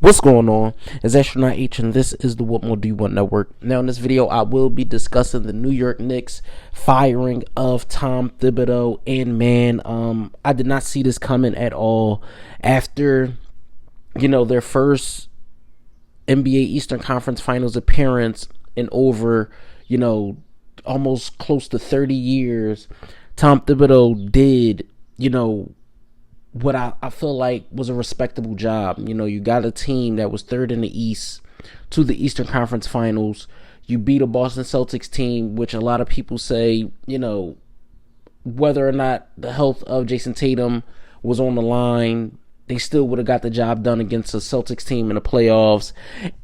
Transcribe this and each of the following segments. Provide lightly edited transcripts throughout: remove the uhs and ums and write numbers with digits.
What's going on? It's Astronaut H, and this is the What More Do You Want Network. Now, in this video, I will be discussing the New York Knicks firing of Tom Thibodeau. And man, I did not see this coming at all. After, their first NBA Eastern Conference Finals appearance in over, almost close to 30 years, Tom Thibodeau did, what I feel like was a respectable job. You got a team that was third in the East to the Eastern Conference Finals. You beat a Boston Celtics team, which a lot of people say, whether or not the health of Jason Tatum was on the line, they still would have got the job done against a Celtics team in the playoffs.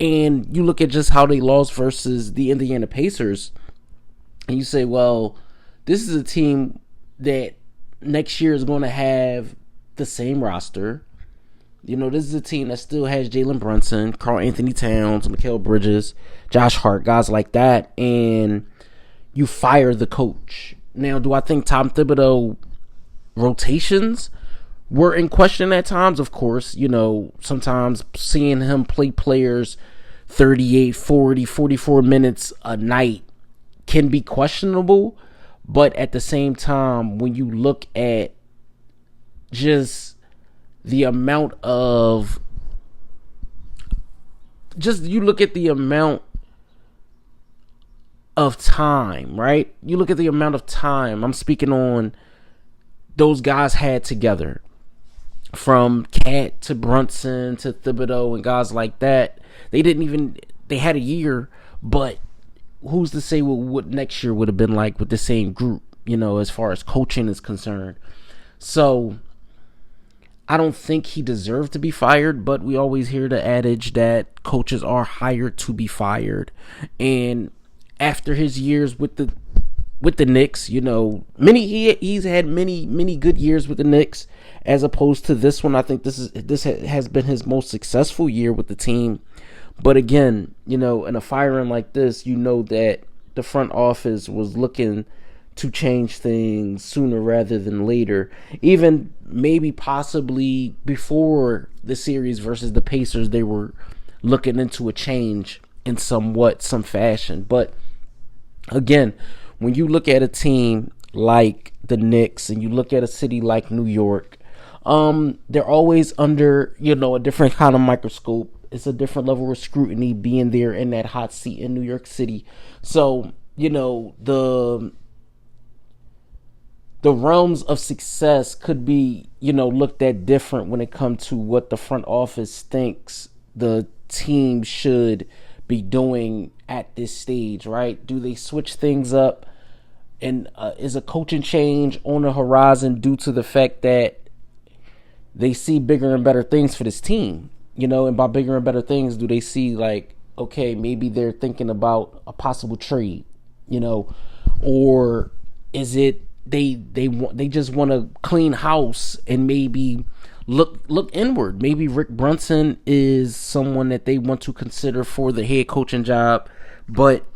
And you look at just how they lost versus the Indiana Pacers, and you say, well, this is a team that next year is going to have the same roster. This is a team that still has Jalen Brunson, Karl Anthony Towns, Mikal Bridges, Josh Hart, guys like that, and you fire the coach. Now, do I think Tom Thibodeau rotations were in question at times? Of course, sometimes seeing him play players 38, 40, 44 minutes a night can be questionable, but at the same time, when you look at just the amount of time, right? You look at the amount of time I'm speaking on those guys had together, from Cat to Brunson to Thibodeau and guys like that. They had a year, but who's to say what next year would have been like with the same group, as far as coaching is concerned. So I don't think he deserved to be fired, but we always hear the adage that coaches are hired to be fired. And after his years with the Knicks, he's had many good years with the Knicks, as opposed to this one. I think this has been his most successful year with the team. But again, in a firing like this, that the front office was looking to change things sooner rather than later. Even maybe possibly before the series versus the Pacers, they were looking into a change in some fashion. But again, when you look at a team like the Knicks and you look at a city like New York, they're always under, a different kind of microscope. It's a different level of scrutiny being there in that hot seat in New York City. So, the realms of success could be, looked at different when it comes to what the front office thinks the team should be doing at this stage, right? Do they switch things up? And is a coaching change on the horizon due to the fact that they see bigger and better things for this team? And by bigger and better things, do they see like, okay, maybe they're thinking about a possible trade, or is it they just want to clean house and maybe look inward? Maybe Rick Brunson is someone that they want to consider for the head coaching job. But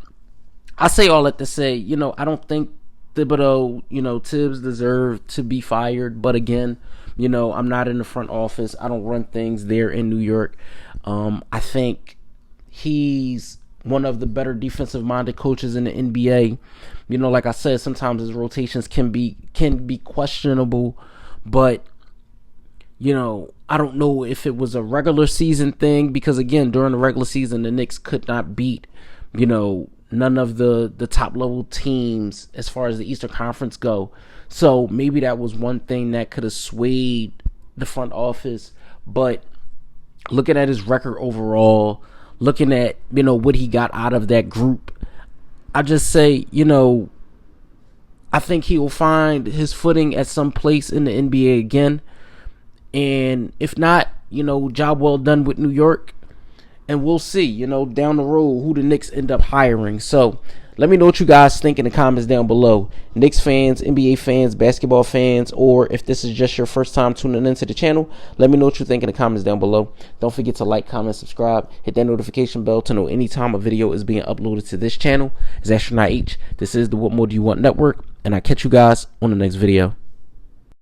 I say all that to say, I don't think Thibodeau, Tibbs deserved to be fired. But again, I'm not in the front office. I don't run things there in New York. I think he's one of the better defensive-minded coaches in the NBA. Like I said, sometimes his rotations can be questionable, but I don't know if it was a regular season thing, because again, during the regular season, the Knicks could not beat, none of the top level teams as far as the Eastern Conference go. So maybe that was one thing that could have swayed the front office. But looking at his record overall, looking at, what he got out of that group, I just say, I think he will find his footing at some place in the NBA again. And if not, job well done with New York. And we'll see, down the road who the Knicks end up hiring. So let me know what you guys think in the comments down below. Knicks fans, NBA fans, basketball fans, or if this is just your first time tuning into the channel, let me know what you think in the comments down below. Don't forget to like, comment, subscribe, hit that notification bell to know anytime a video is being uploaded to this channel. It's Astronaut H. This is the What More Do You Want Network, and I'll catch you guys on the next video.